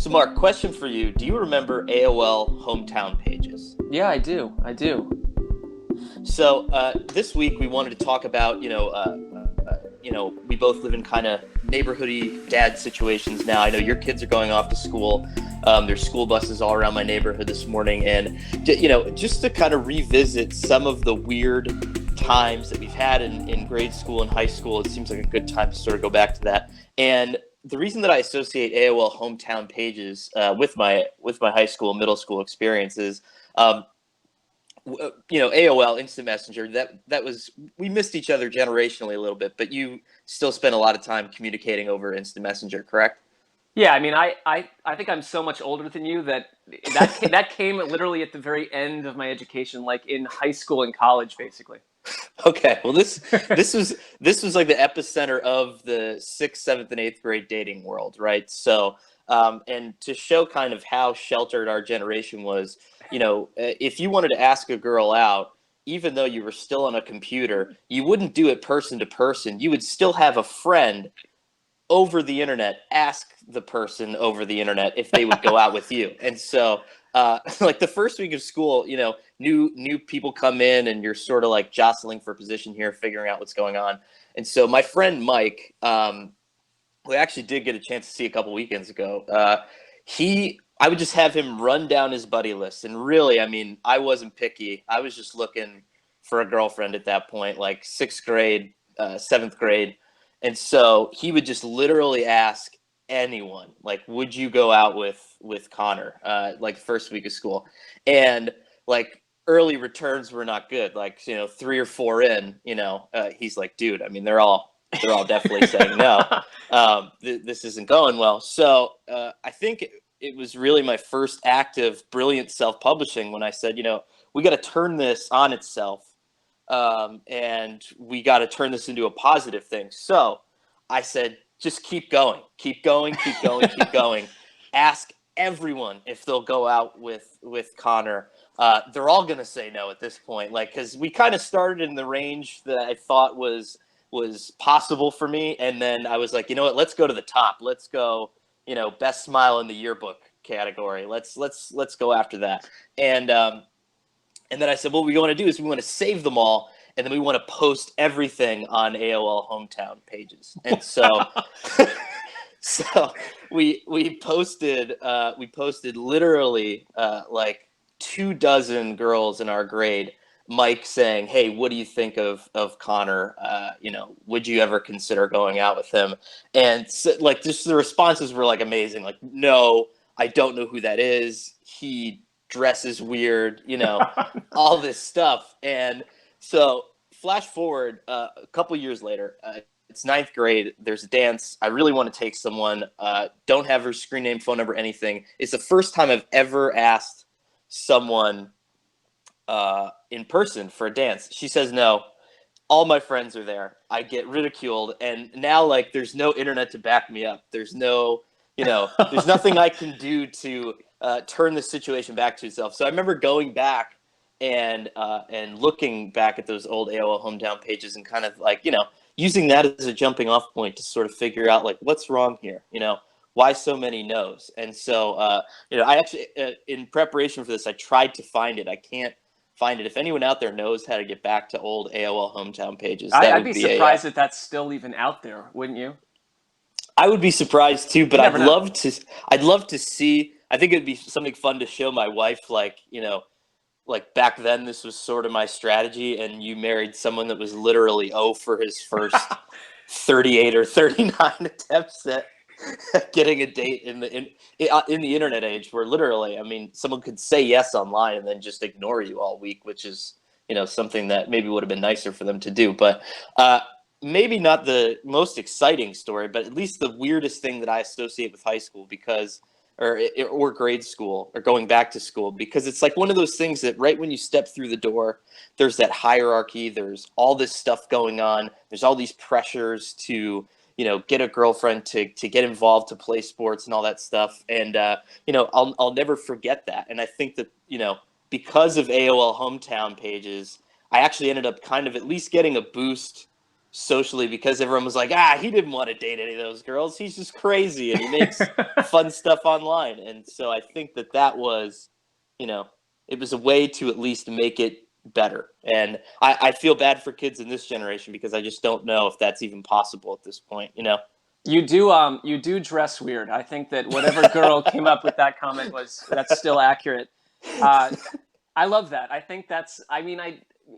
So, Mark, question for you. Do you remember AOL hometown pages? Yeah, I do. I do. So, this week we wanted to talk about, we both live in kind of neighborhoody dad situations now. I know your kids are going off to school. There's school buses all around my neighborhood this morning. And, just to kind of revisit some of the weird times that we've had in grade school and high school, it seems like a good time to sort of go back to that. And the reason that I associate AOL hometown pages with my high school, middle school experiences, AOL Instant Messenger. That was, we missed each other generationally a little bit, but you still spent a lot of time communicating over Instant Messenger, correct? Yeah, I mean, I think I'm so much older than you that came literally at the very end of my education, like in high school and college, basically. Okay, well this was like the epicenter of the sixth, seventh, and eighth grade dating world, right? So, and to show kind of how sheltered our generation was, if you wanted to ask a girl out, even though you were still on a computer, you wouldn't do it person to person. You would still have a friend over the internet ask the person over the internet if they would go out with you. And so, like the first week of school, new people come in and you're sort of like jostling for position here, figuring out what's going on. And so my friend Mike, who I actually did get a chance to see a couple weekends ago, I would just have him run down his buddy list. And really, I mean, I wasn't picky. I was just looking for a girlfriend at that point, like sixth grade, seventh grade. And so he would just literally ask anyone, like, would you go out with Connor, like first week of school? And like early returns were not good. Like, three or four in, he's like, dude, I mean, they're all definitely saying no. This isn't going well. So I think it was really my first act of brilliant self-publishing when I said, we got to turn this on itself. And we got to turn this into a positive thing. So I said, just keep going, keep going, keep going, keep going. Ask everyone if they'll go out with Connor. They're all going to say no at this point. Like, cause we kind of started in the range that I thought was possible for me. And then I was like, you know what, let's go to the top. Let's go, best smile in the yearbook category. Let's go after that. And then I said, what we want to do is we want to save them all, and then we want to post everything on AOL hometown pages. And so, so we posted literally like 24 girls in our grade. Mike saying, "Hey, what do you think of Connor? Would you ever consider going out with him?" And so, like, just the responses were like amazing. Like, no, I don't know who that is. He dresses weird, all this stuff. And so flash forward a couple years later, it's ninth grade. There's a dance. I really want to take someone. Don't have her screen name, phone number, anything. It's the first time I've ever asked someone in person for a dance. She says no. All my friends are there. I get ridiculed. And now, like, there's no internet to back me up. There's no, there's nothing I can do to turn the situation back to itself. So I remember going back and looking back at those old AOL hometown pages and kind of like, using that as a jumping off point to sort of figure out like what's wrong here, why so many no's. And so, I actually, in preparation for this, I tried to find it. I can't find it. If anyone out there knows how to get back to old AOL hometown pages, that I'd would be be surprised if that's still even out there, wouldn't you? I would be surprised too, but You never know. I'd love to see. I think it'd be something fun to show my wife, like, like back then this was sort of my strategy, and you married someone that was literally 0 for his first 38 or 39 attempts at getting a date in the internet age, where literally, I mean, someone could say yes online and then just ignore you all week, which is, something that maybe would have been nicer for them to do. But maybe not the most exciting story, but at least the weirdest thing that I associate with high school, because or grade school or going back to school, because it's like one of those things that right when you step through the door, there's that hierarchy, there's all this stuff going on, there's all these pressures to, get a girlfriend, to get involved, to play sports and all that stuff. And, I'll never forget that. And I think that, because of AOL hometown pages, I actually ended up kind of at least getting a boost socially because everyone was like, he didn't want to date any of those girls. He's just crazy and he makes fun stuff online. And so I think that was, it was a way to at least make it better. And I feel bad for kids in this generation because I just don't know if that's even possible at this point, You do dress weird. I think that whatever girl came up with that comment that's still accurate. I love that. I think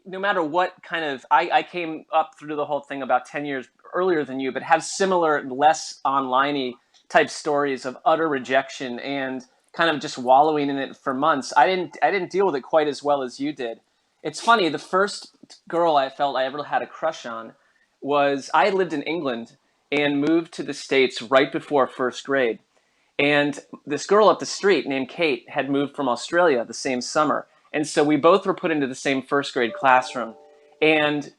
no matter what kind of, I came up through the whole thing about 10 years earlier than you, but have similar, less online-y type stories of utter rejection and kind of just wallowing in it for months. I didn't deal with it quite as well as you did. It's funny, the first girl I felt I ever had a crush on I lived in England and moved to the States right before first grade. And this girl up the street named Kate had moved from Australia the same summer. And so we both were put into the same first grade classroom. And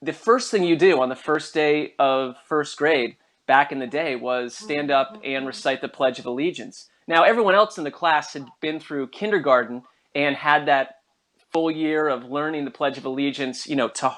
the first thing you do on the first day of first grade back in the day was stand up and recite the Pledge of Allegiance. Now, everyone else in the class had been through kindergarten and had that full year of learning the Pledge of Allegiance,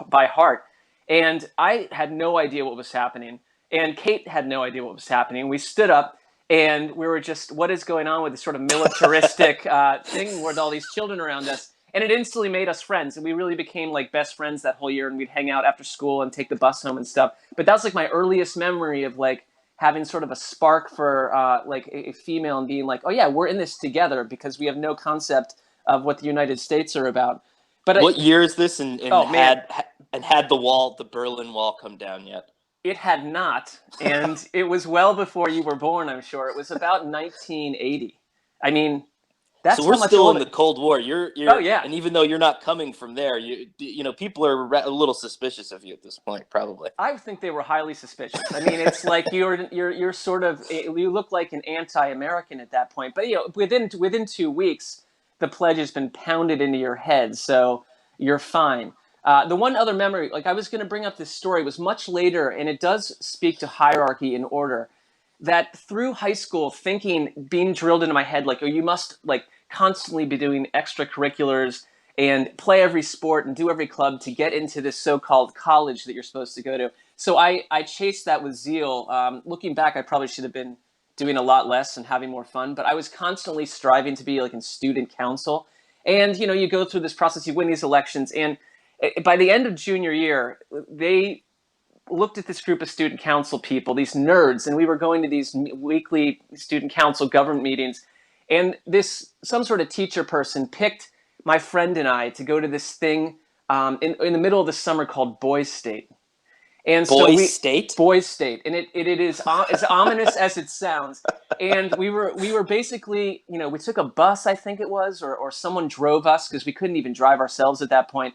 by heart. And I had no idea what was happening. And Kate had no idea what was happening. We stood up and we were just, what is going on with this sort of militaristic thing with all these children around us? And it instantly made us friends. And we really became like best friends that whole year. And we'd hang out after school and take the bus home and stuff. But that was like my earliest memory of like having sort of a spark for like a female and being like, oh yeah, we're in this together because we have no concept of what the United States are about. But what year is this? And had the Berlin Wall come down yet? It had not, and it was well before you were born, I'm sure. It was about 1980. I mean, that's so we're how much still older. in the Cold War. Oh yeah, and even though you're not coming from there, people are a little suspicious of you at this point, probably. I think they were highly suspicious. I mean, it's like you're sort of, you look like an anti-American at that point. But within 2 weeks, the pledge has been pounded into your head, so you're fine. The one other memory, like I was going to bring up this story, was much later, and it does speak to hierarchy and order. That through high school, being drilled into my head, like, oh, you must like constantly be doing extracurriculars and play every sport and do every club to get into this so-called college that you're supposed to go to. So I chased that with zeal. Looking back, I probably should have been doing a lot less and having more fun, but I was constantly striving to be like in student council. And, you go through this process, you win these elections, and by the end of junior year, they looked at this group of student council people, these nerds, and we were going to these weekly student council government meetings. And some sort of teacher person picked my friend and I to go to this thing in the middle of the summer called Boys State. And Boys State? Boys State. And it is as ominous as it sounds. And we were basically, we took a bus, I think it was, or someone drove us because we couldn't even drive ourselves at that point.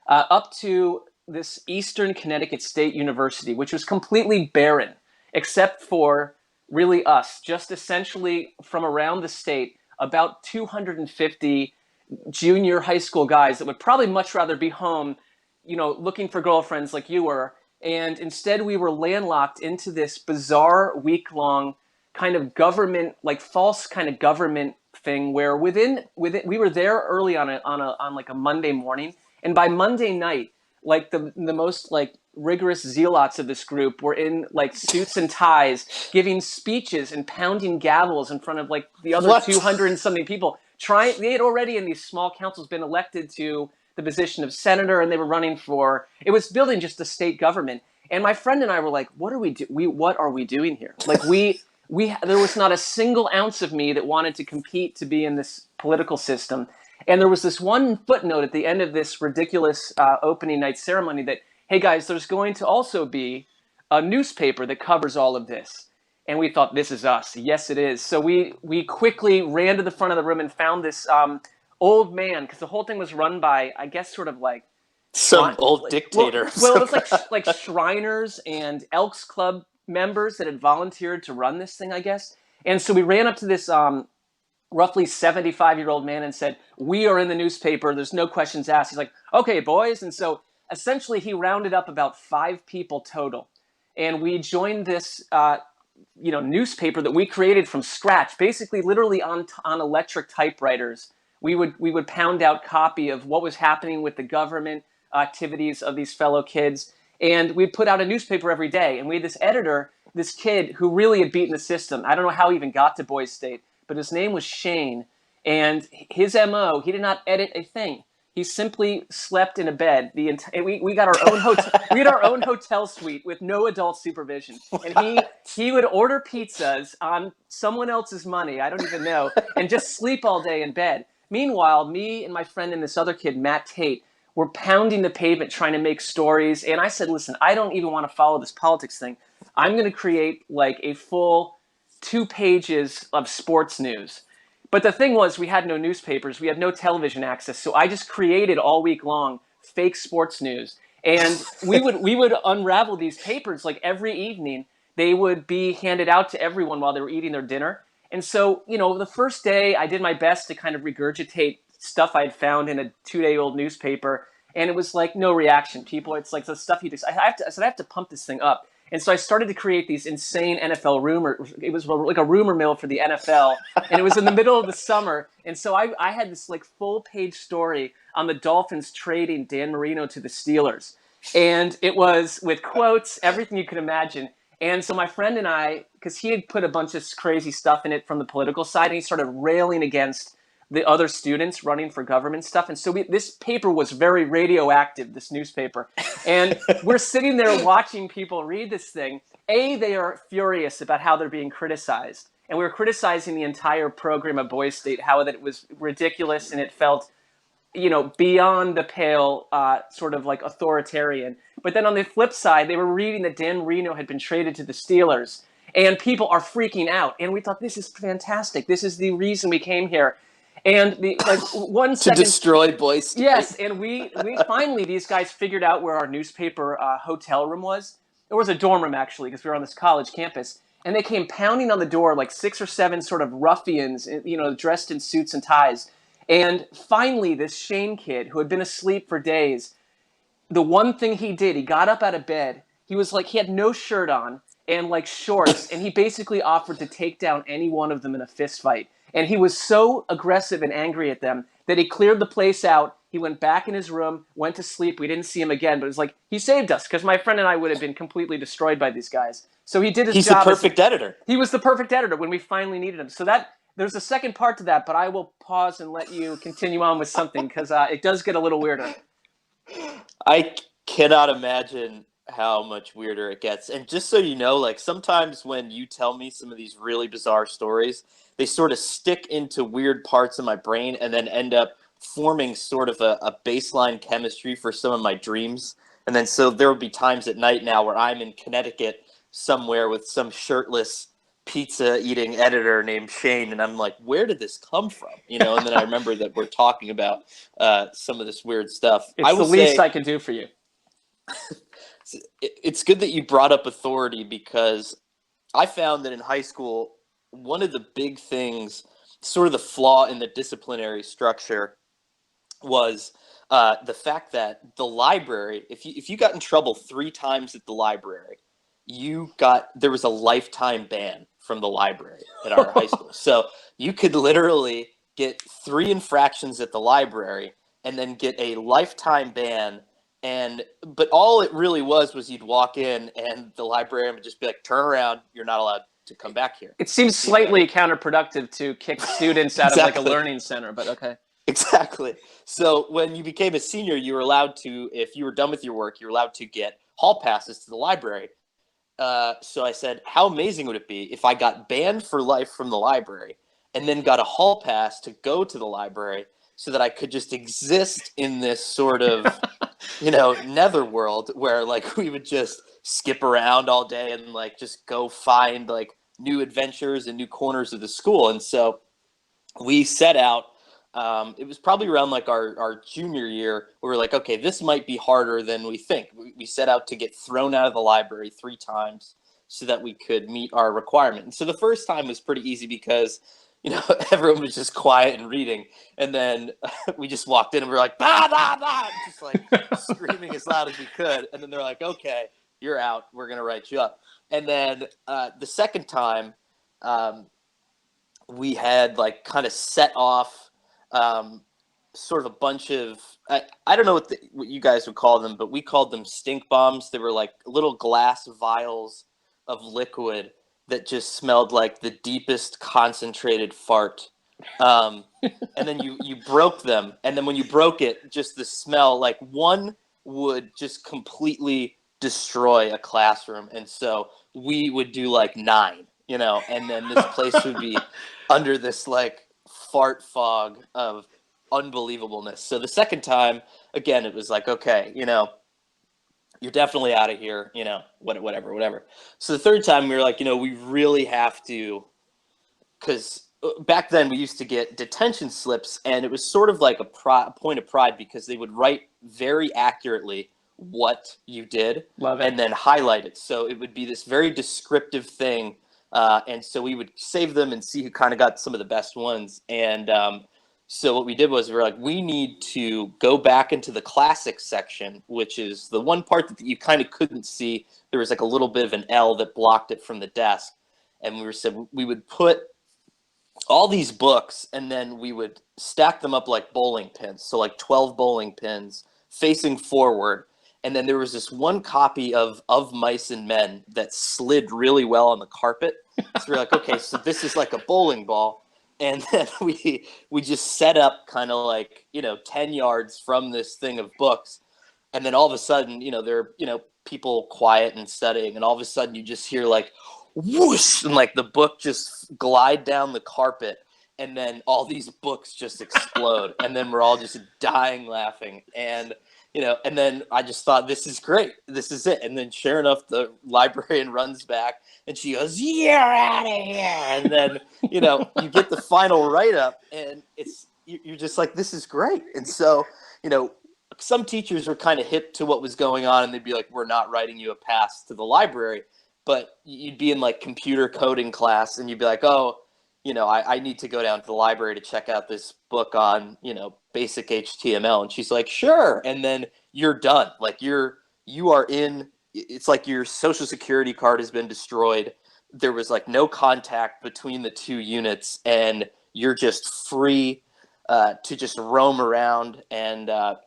Up to this Eastern Connecticut State University, which was completely barren, except for really us, just essentially from around the state, about 250 junior high school guys that would probably much rather be home, looking for girlfriends like you were. And instead we were landlocked into this bizarre week-long kind of government, like false kind of government thing where within we were there early on like a Monday morning. And by Monday night, like the most like rigorous zealots of this group were in like suits and ties, giving speeches and pounding gavels in front of like the other 200 and something people. They had already in these small councils been elected to the position of senator, and they were running for. It was building just a state government. And my friend and I were like, "What are we What are we doing here?" Like there was not a single ounce of me that wanted to compete to be in this political system. And there was this one footnote at the end of this ridiculous opening night ceremony that, hey guys, there's going to also be a newspaper that covers all of this. And we thought, this is us. Yes, it is. So we quickly ran to the front of the room and found this old man, because the whole thing was run by, I guess, sort of like some old dictator. Well, it was like Shriners and Elks Club members that had volunteered to run this thing, I guess. And so we ran up to this roughly 75-year-old man and said, we are in the newspaper. There's no questions asked. He's like, okay, boys. And so essentially he rounded up about 5 people total. And we joined this newspaper that we created from scratch, basically literally on electric typewriters. We would pound out copy of what was happening with the government activities of these fellow kids. And we'd put out a newspaper every day. And we had this editor, this kid who really had beaten the system. I don't know how he even got to Boys State, but his name was Shane. And his MO, he did not edit a thing. He simply slept in a bed. We got our own hotel. We had our own hotel suite with no adult supervision, and he would order pizzas on someone else's money. I don't even know, and just sleep all day in bed. Meanwhile, me and my friend and this other kid, Matt Tate, were pounding the pavement trying to make stories. And I said, "Listen, I don't even want to follow this politics thing. I'm going to create like a full 2 pages of sports news." But the thing was, we had no newspapers, we had no television access, so I just created all week long fake sports news, and we would unravel these papers like every evening. They would be handed out to everyone while they were eating their dinner. And so, the first day I did my best to kind of regurgitate stuff I had found in a 2-day-old newspaper, and it was like no reaction. People, it's like the stuff you just. I said I have to pump this thing up. And so I started to create these insane NFL rumors. It was like a rumor mill for the NFL. And it was in the middle of the summer. And so I had this like full page story on the Dolphins trading Dan Marino to the Steelers. And it was with quotes, everything you could imagine. And so my friend and I, because he had put a bunch of crazy stuff in it from the political side, and he started railing against the other students running for government stuff. And so this paper was very radioactive, this newspaper. And we're sitting there watching people read this thing. They are furious about how they're being criticized. And we were criticizing the entire program of Boys State, how that it was ridiculous and it felt, beyond the pale, sort of like authoritarian. But then on the flip side, they were reading that Dan Marino had been traded to the Steelers. And people are freaking out. And we thought, this is fantastic. This is the reason we came here. And one second to destroy Boys State. Yes, and we finally, these guys figured out where our newspaper hotel room was. It was a dorm room actually, because we were on this college campus. And they came pounding on the door like 6 or 7 sort of ruffians, dressed in suits and ties. And finally, this Shane kid who had been asleep for days, the one thing he did, he got up out of bed. He was like, he had no shirt on and like shorts, and he basically offered to take down any one of them in a fist fight. And he was so aggressive and angry at them that he cleared the place out. He went back in his room, went to sleep. We didn't see him again, but it was like, he saved us, because my friend and I would have been completely destroyed by these guys. So he did his job. He's the perfect editor. He was the perfect editor when we finally needed him. So there's a second part to that, but I will pause and let you continue on with something, because it does get a little weirder. I cannot imagine how much weirder it gets. And just so you know, like sometimes when you tell me some of these really bizarre stories, they sort of stick into weird parts of my brain and then end up forming sort of a baseline chemistry for some of my dreams. And then so there will be times at night now where I'm in Connecticut somewhere with some shirtless pizza eating editor named Shane, and I'm like, where did this come from? And then I remember that we're talking about some of this weird stuff. It's the least I can do for you. It's good that you brought up authority, because I found that in high school, one of the big things, sort of the flaw in the disciplinary structure, was the fact that the library, if you got in trouble 3 times at the library, there was a lifetime ban from the library at our high school. So you could literally get 3 infractions at the library and then get a lifetime ban. But all it really was you'd walk in and the librarian would just be like, turn around, you're not allowed to come back here. It seems slightly counterproductive to kick students out of like a learning center, but okay. Exactly. So when you became a senior, you were allowed to, if you were done with your work, you were allowed to get hall passes to the library. So I said, how amazing would it be if I got banned for life from the library and then got a hall pass to go to the library, so that I could just exist in this sort of, netherworld where like we would just skip around all day and like just go find like new adventures and new corners of the school. And so we set out. It was probably around like our junior year. We were like, okay, this might be harder than we think. We set out to get thrown out of the library 3 times so that we could meet our requirement. And so the first time was pretty easy because, everyone was just quiet and reading. And then we just walked in and we were like, bah, bah, bah, just like screaming as loud as we could. And then they're like, okay, you're out. We're going to write you up. And then the second time we had like kind of set off sort of a bunch of I don't know what you guys would call them, but we called them stink bombs. They were like little glass vials of liquid that just smelled like the deepest concentrated fart. Um, and then you broke them, and then when you broke it, just the smell, like one would just completely destroy a classroom, and so we would do like nine, and then this place would be under this like fart fog of unbelievableness. So the second time, again, it was like, okay, you're definitely out of here, whatever. So the third time we were like, we really have to, because back then we used to get detention slips, and it was sort of like a point of pride because they would write very accurately what you did. Love it. And then highlight it. So it would be this very descriptive thing. And so we would save them and see who kind of got some of the best ones. And so what we did was we were like, we need to go back into the classics section, which is the one part that you kind of couldn't see. There was like a little bit of an L that blocked it from the desk. And we would put all these books, and then we would stack them up like bowling pins. So like 12 bowling pins facing forward. And then there was this one copy of Mice and Men that slid really well on the carpet. So we're like, okay, so this is like a bowling ball. And then we just set up kind of like, 10 yards from this thing of books. And then all of a sudden, there are, people quiet and studying. And all of a sudden you just hear like, whoosh, and like the book just glide down the carpet, and then all these books just explode, and then we're all just dying laughing. And and then I just thought, this is great, this is it. And then sure enough, the librarian runs back and she goes, "You're out of here." And then you get the final write-up, and you're just like, this is great. And so some teachers were kind of hip to what was going on, and they'd be like, "We're not writing you a pass to the library." But you'd be in like computer coding class, and you'd be like, "Oh, I need to go down to the library to check out this book on, basic HTML." And she's like, "Sure." And then you're done. Like you are in, it's like your social security card has been destroyed. There was like no contact between the two units, and you're just free to just roam around. And, I'd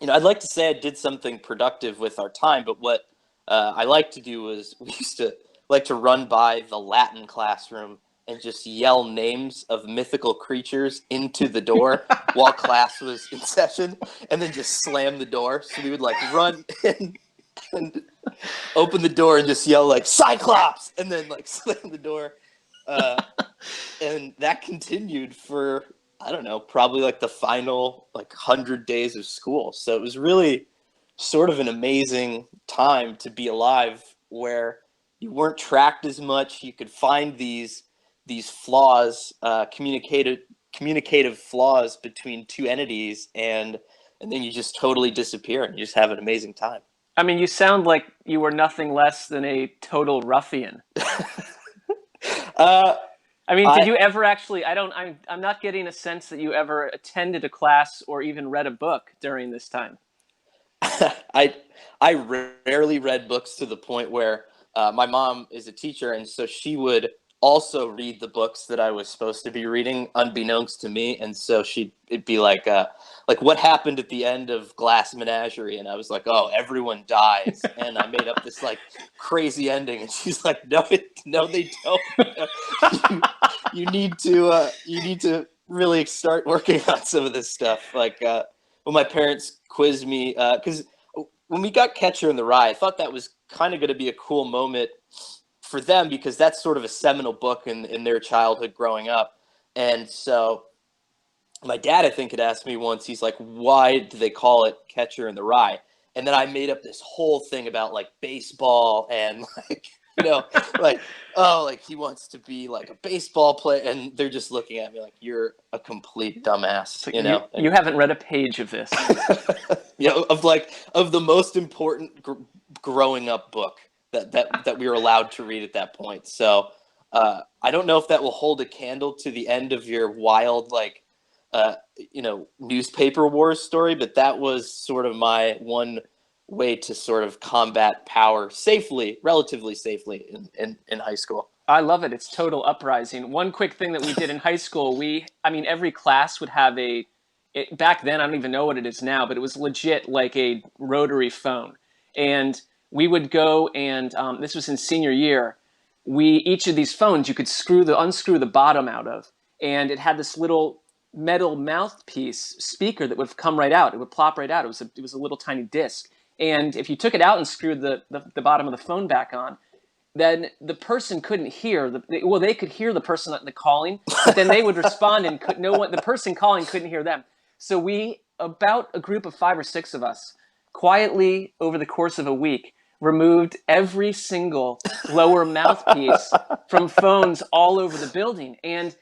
like to say I did something productive with our time, but what I like to do was we used to like to run by the Latin classroom and just yell names of mythical creatures into the door while class was in session, and then just slam the door. So we would like run and open the door and just yell like Cyclops, and then like slam the door. And that continued for, I don't know, probably like the final like 100 days of school. So it was really sort of an amazing time to be alive, where you weren't tracked as much. You could find these flaws, communicative flaws between two entities, and then you just totally disappear and you just have an amazing time. I mean, you sound like you were nothing less than a total ruffian. I mean, did you ever actually? I'm not getting a sense that you ever attended a class or even read a book during this time. I rarely read books, to the point where my mom is a teacher, and so she would also read the books that I was supposed to be reading, unbeknownst to me. And so it'd be like what happened at the end of Glass Menagerie, and I was like, "Oh, everyone dies," and I made up this like crazy ending, and she's like, "No, they don't. You need to really start working on some of this stuff." Like when my parents quizzed me, because when we got Catcher in the Rye, I thought that was kind of going to be a cool moment for them, because that's sort of a seminal book in their childhood growing up. And so my dad, I think, had asked me once, he's like, "Why do they call it Catcher in the Rye?" And then I made up this whole thing about like baseball, and like, like, oh, like he wants to be like a baseball player. And they're just looking at me like, "You're a complete dumbass." You haven't read a page of this. Of the most important growing up book that we were allowed to read at that point. So I don't know if that will hold a candle to the end of your wild newspaper wars story, but that was sort of my one way to sort of combat power relatively safely in high school. I love it. It's total uprising. One quick thing that we did in high school, every class would have a back then, I don't even know what it is now, but it was legit like a rotary phone. And we would go and this was in senior year. Each of these phones you could unscrew the bottom out of, and it had this little metal mouthpiece speaker that would come right out. It would plop right out. It was a little tiny disc, and if you took it out and screwed the bottom of the phone back on, then the person couldn't hear they could hear the person the calling, but then they would respond and the person calling couldn't hear them. So about a group of 5 or 6 of us, quietly over the course of a week, removed every single lower mouthpiece from phones all over the building. And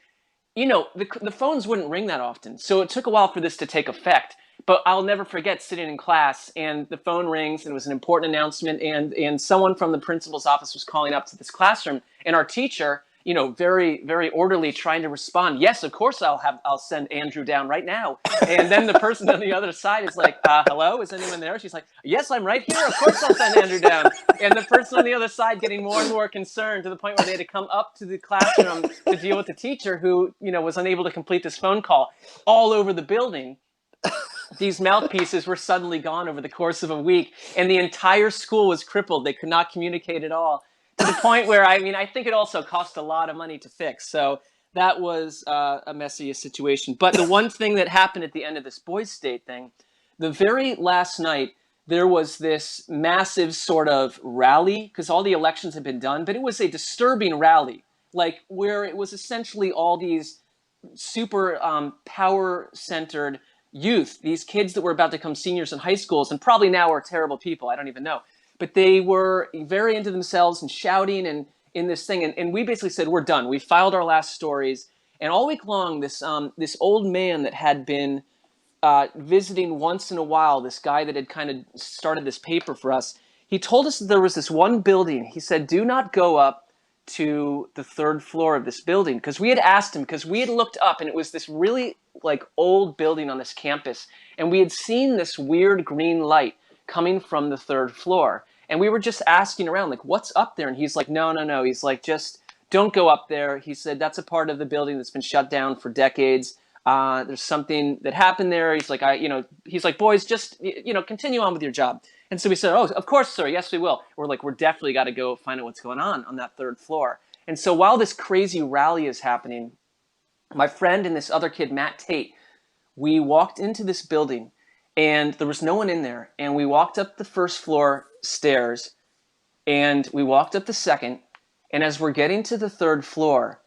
the phones wouldn't ring that often, so it took a while for this to take effect. But I'll never forget sitting in class and the phone rings and it was an important announcement, and someone from the principal's office was calling up to this classroom, and our teacher, very, very orderly, trying to respond, yes, of course I'll send Andrew down right now. And then the person on the other side is like, hello, is anyone there? She's like, yes, I'm right here. Of course I'll send Andrew down. And the person on the other side getting more and more concerned to the point where they had to come up to the classroom to deal with the teacher who, was unable to complete this phone call. All over the building, these mouthpieces were suddenly gone over the course of a week, and the entire school was crippled. They could not communicate at all, to the point where, I think it also cost a lot of money to fix. So that was a messy situation. But the one thing that happened at the end of this Boys State thing, the very last night, there was this massive sort of rally, because all the elections had been done, but it was a disturbing rally, like where it was essentially all these super power-centered youth, these kids that were about to become seniors in high schools and probably now are terrible people, I don't even know. But they were very into themselves and shouting and in this thing. And we basically said, we're done. We filed our last stories. And all week long, this old man that had been visiting once in a while, this guy that had kind of started this paper for us, he told us that there was this one building. He said, do not go up to the 3rd floor of this building, because we had asked him, because we had looked up and it was this really old building on this campus, and we had seen this weird green light coming from the 3rd floor, and we were just asking around what's up there, and he's like, no, he's like, just don't go up there. He said that's a part of the building that's been shut down for decades. There's something that happened there. He's like, he's like, boys, just continue on with your job. And so we said, oh, of course, sir. Yes, we will. We're definitely got to go find out what's going on that 3rd floor. And so while this crazy rally is happening, my friend and this other kid, Matt Tate, we walked into this building and there was no one in there. And we walked up the 1st floor stairs and we walked up the 2nd. And as we're getting to the 3rd floor,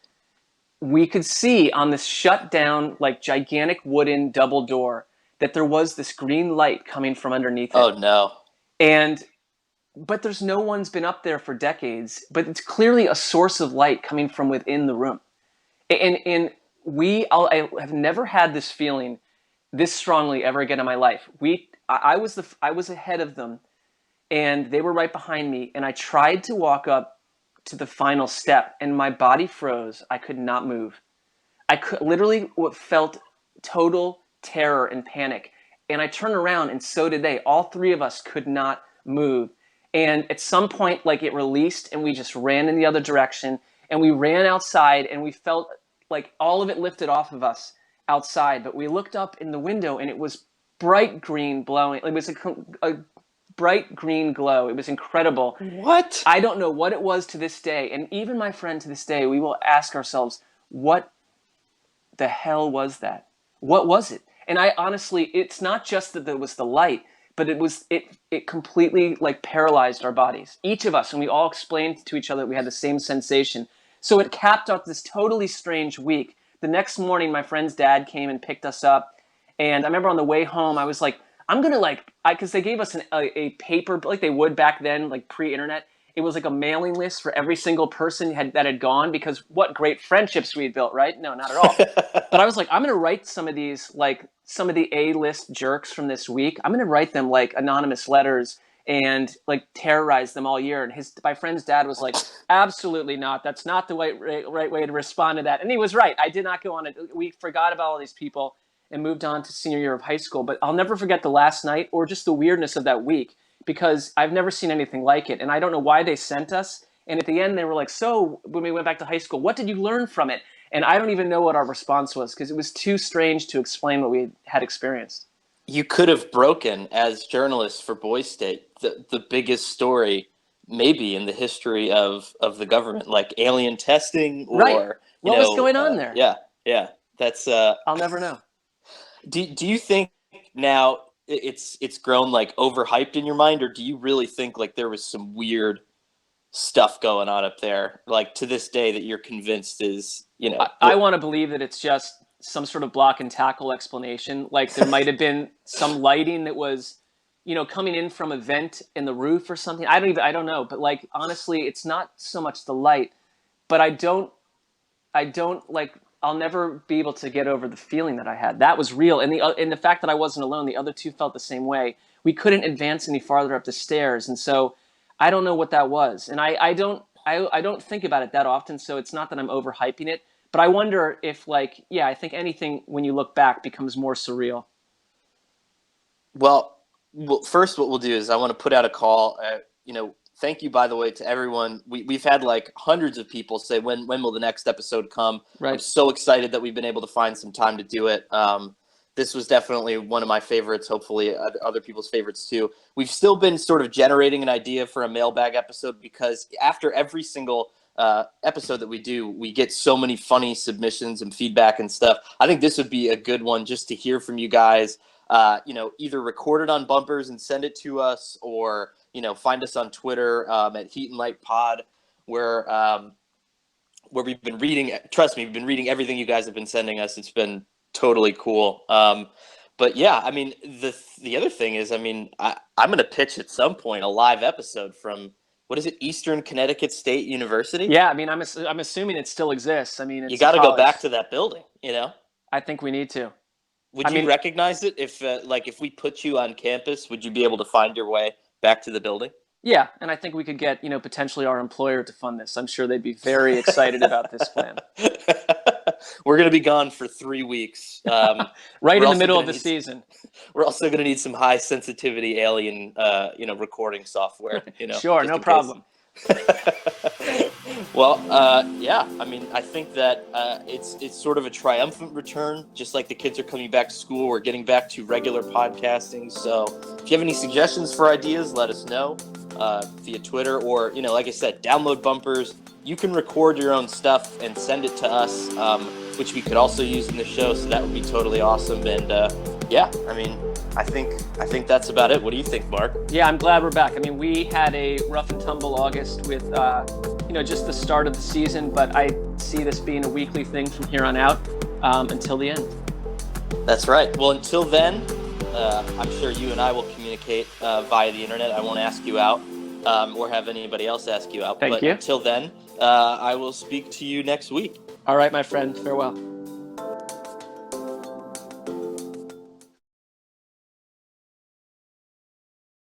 we could see on this shut down, gigantic wooden double door that there was this green light coming from underneath it. Oh, no. But there's no one's been up there for decades, but it's clearly a source of light coming from within the room. And I have never had this feeling this strongly ever again in my life. I was ahead of them, and they were right behind me, and I tried to walk up to the final step, and my body froze. I could not move. Literally felt total terror and panic. And I turned around, and so did they. All 3 of us could not move. And at some point, it released, and we just ran in the other direction. And we ran outside, and we felt like all of it lifted off of us outside. But we looked up in the window, and it was bright green glowing. It was a bright green glow. It was incredible. What? I don't know what it was to this day. And even my friend to this day, we will ask ourselves, what the hell was that? What was it? And I honestly, it's not just that there was the light, but it completely paralyzed our bodies. Each of us, and we all explained to each other that we had the same sensation. So it capped off this totally strange week. The next morning, my friend's dad came and picked us up. And I remember on the way home, I was like, I'm going to because they gave us a paper, like they would back then, pre-internet. It was a mailing list for every single person that had gone, because what great friendships we had built, right? No, not at all. But I was like, I'm going to write some of these, some of the A-list jerks from this week. I'm going to write them anonymous letters and terrorize them all year. And my friend's dad was like, absolutely not. That's not the right way to respond to that. And he was right. I did not go on it. We forgot about all these people and moved on to senior year of high school. But I'll never forget the last night or just the weirdness of that week, because I've never seen anything like it. And I don't know why they sent us. And at the end, they were like, so when we went back to high school, what did you learn from it? And I don't even know what our response was because it was too strange to explain what we had experienced. You could have broken, as journalists for Boy State, the biggest story maybe in the history of the government, like alien testing or, right. What was going on there? Yeah. That's I'll never know. Do you think now it's grown like overhyped in your mind, or do you really think like there was some weird stuff going on up there, like to this day, that you're convinced is, I want to believe that it's just some sort of block and tackle explanation. Like there might have been some lighting that was, coming in from a vent in the roof or something. I don't know. But like, honestly, it's not so much the light, but I don't like, I'll never be able to get over the feeling that I had. That was real. And the fact that I wasn't alone, the other two felt the same way. We couldn't advance any farther up the stairs. And so I don't know what that was. And I don't think about it that often. So it's not that I'm overhyping it, but I wonder if I think anything when you look back becomes more surreal. Well, first, what we'll do is I want to put out a call. Thank you, by the way, to everyone. We've had like hundreds of people say, when will the next episode come? Right. I'm so excited that we've been able to find some time to do it. This was definitely one of my favorites, hopefully other people's favorites too. We've still been sort of generating an idea for a mailbag episode because after every single episode that we do, we get so many funny submissions and feedback and stuff. I think this would be a good one just to hear from you guys. Either record it on bumpers and send it to us, or find us on Twitter at Heat and Light Pod, where we've been reading. Trust me, we've been reading everything you guys have been sending us. It's been totally cool. But yeah, I mean, the other thing is, I mean, I'm going to pitch at some point a live episode from, what is it, Eastern Connecticut State University? Yeah, I mean, I'm assuming it still exists. I mean, it's you got to go back to that building. I think we need to. Would you recognize it if we put you on campus? Would you be able to find your way back to the building? Yeah, and I think we could get potentially our employer to fund this. I'm sure they'd be very excited about this plan. We're going to be gone for 3 weeks. Right in the middle of the season. We're also going to need some high sensitivity alien, recording software. Sure, no problem. Well, yeah, I mean, I think that it's sort of a triumphant return. Just like the kids are coming back to school, we're getting back to regular podcasting. So if you have any suggestions for ideas, let us know via Twitter, or, like I said, download bumpers. You can record your own stuff and send it to us, which we could also use in the show. So that would be totally awesome. And yeah, I mean, I think that's about it. What do you think, Mark? Yeah, I'm glad we're back. I mean, we had a rough and tumble August with, just the start of the season, but I see this being a weekly thing from here on out until the end. That's right. Well, until then, I'm sure you and I will communicate via the internet. I won't ask you out or have anybody else ask you out. Thank you. Until then, I will speak to you next week. All right, my friend. Farewell.